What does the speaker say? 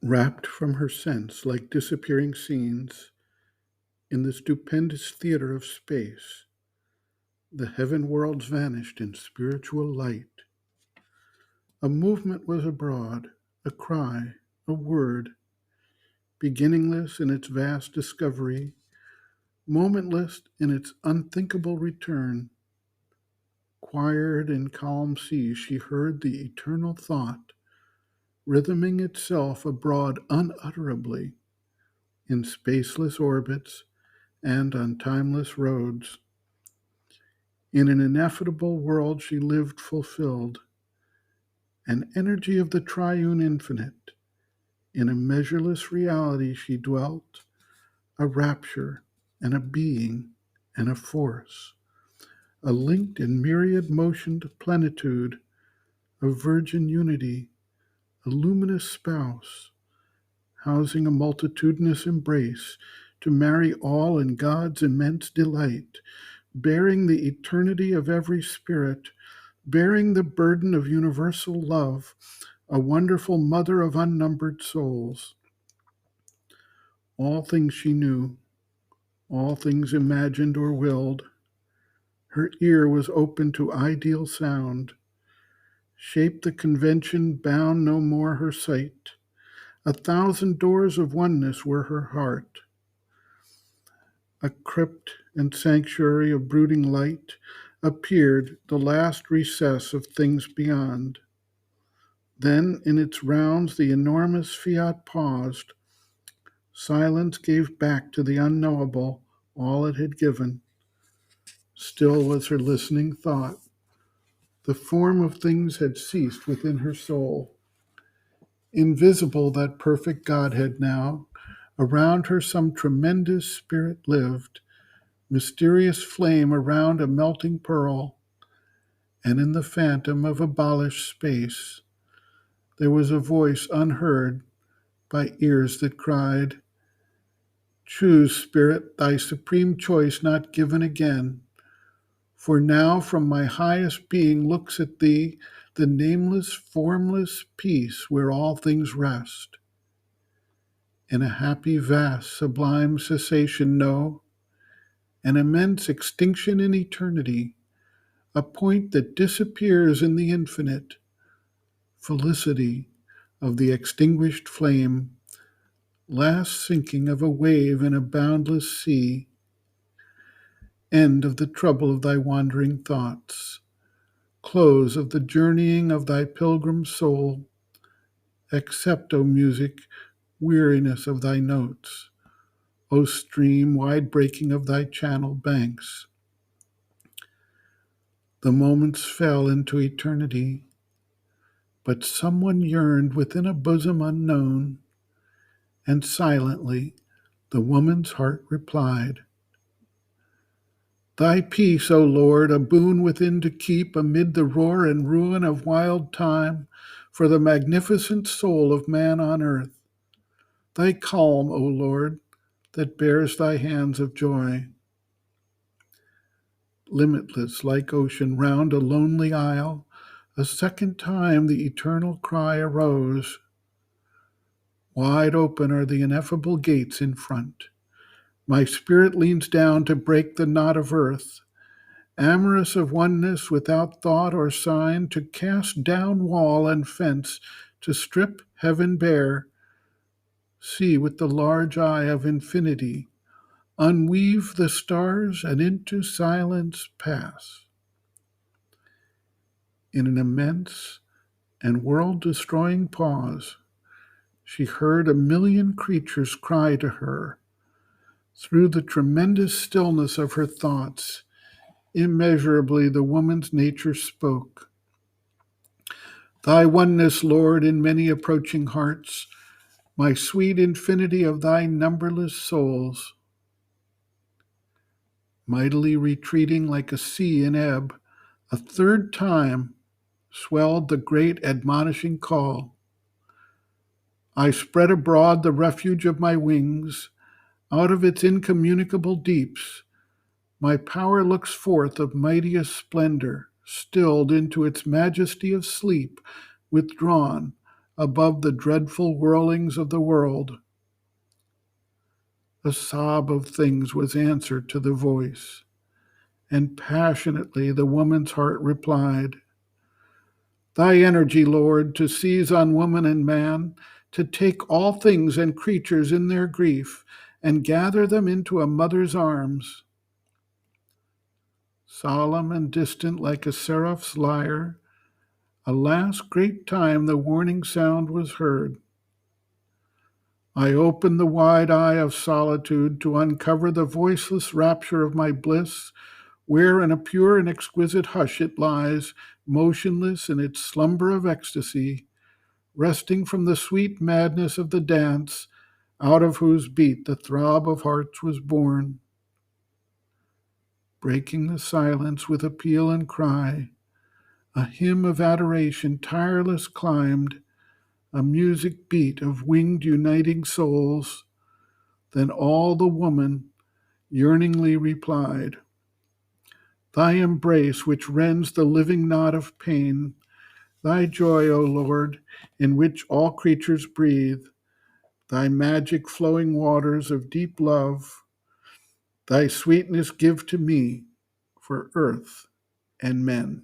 Wrapped from her sense like disappearing scenes in the stupendous theater of space, the heaven worlds vanished in spiritual light. A movement was abroad, a cry, a word, beginningless in its vast discovery, momentless in its unthinkable return. Quiet in calm seas, she heard the eternal thought, rhythming itself abroad unutterably in spaceless orbits and on timeless roads. In an ineffable world she lived fulfilled, an energy of the triune infinite. In a measureless reality she dwelt, a rapture and a being and a force, a linked and myriad motioned plenitude, a virgin unity, a luminous spouse, housing a multitudinous embrace, to marry all in God's immense delight, bearing the eternity of every spirit, bearing the burden of universal love, a wonderful mother of unnumbered souls. All things she knew, all things imagined or willed. Her ear was open to ideal sound, shaped the convention, bound no more her sight. A thousand doors of oneness were her heart, a crypt and sanctuary of brooding light appeared the last recess of things beyond. Then in its rounds the enormous fiat paused. Silence gave back to the unknowable all it had given. Still was her listening thought. The form of things had ceased within her soul. Invisible that perfect Godhead now, around her some tremendous spirit lived, mysterious flame around a melting pearl, and in the phantom of abolished space there was a voice unheard by ears that cried, "Choose, Spirit, thy supreme choice not given again. For now from my highest being looks at thee the nameless, formless peace where all things rest. In a happy, vast, sublime cessation know, an immense extinction in eternity, a point that disappears in the infinite, felicity of the extinguished flame, last sinking of a wave in a boundless sea, end of the trouble of thy wandering thoughts, close of the journeying of thy pilgrim soul. Accept, O music, weariness of thy notes, O stream, wide breaking of thy channel banks." The moments fell into eternity, but someone yearned within a bosom unknown, and silently the woman's heart replied, "Thy peace, O Lord, a boon within to keep amid the roar and ruin of wild time for the magnificent soul of man on earth. Thy calm, O Lord, that bears thy hands of joy. Limitless like ocean round a lonely isle, a second time the eternal cry arose. Wide open are the ineffable gates in front. My spirit leans down to break the knot of earth, amorous of oneness without thought or sign, to cast down wall and fence, to strip heaven bare, see with the large eye of infinity, unweave the stars and into silence pass. In an immense and world-destroying pause, she heard a million creatures cry to her. Through the tremendous stillness of her thoughts, immeasurably the woman's nature spoke. Thy oneness, Lord, in many approaching hearts, my sweet infinity of thy numberless souls. Mightily retreating like a sea in ebb, a third time swelled the great admonishing call. I spread abroad the refuge of my wings. Out of its incommunicable deeps, my power looks forth of mightiest splendor, stilled into its majesty of sleep, withdrawn, above the dreadful whirlings of the world. A sob of things was answer to the voice, and passionately the woman's heart replied, Thy energy, Lord, to seize on woman and man, to take all things and creatures in their grief, and gather them into a mother's arms. Solemn and distant like a seraph's lyre, a last great time the warning sound was heard. I opened the wide eye of solitude to uncover the voiceless rapture of my bliss, where in a pure and exquisite hush it lies, motionless in its slumber of ecstasy, resting from the sweet madness of the dance, out of whose beat the throb of hearts was born. Breaking the silence with appeal and cry, a hymn of adoration tireless climbed, a music beat of winged uniting souls. Then all the woman yearningly replied, Thy embrace which rends the living knot of pain, thy joy, O Lord, in which all creatures breathe, thy magic flowing waters of deep love, thy sweetness give to me for earth and men.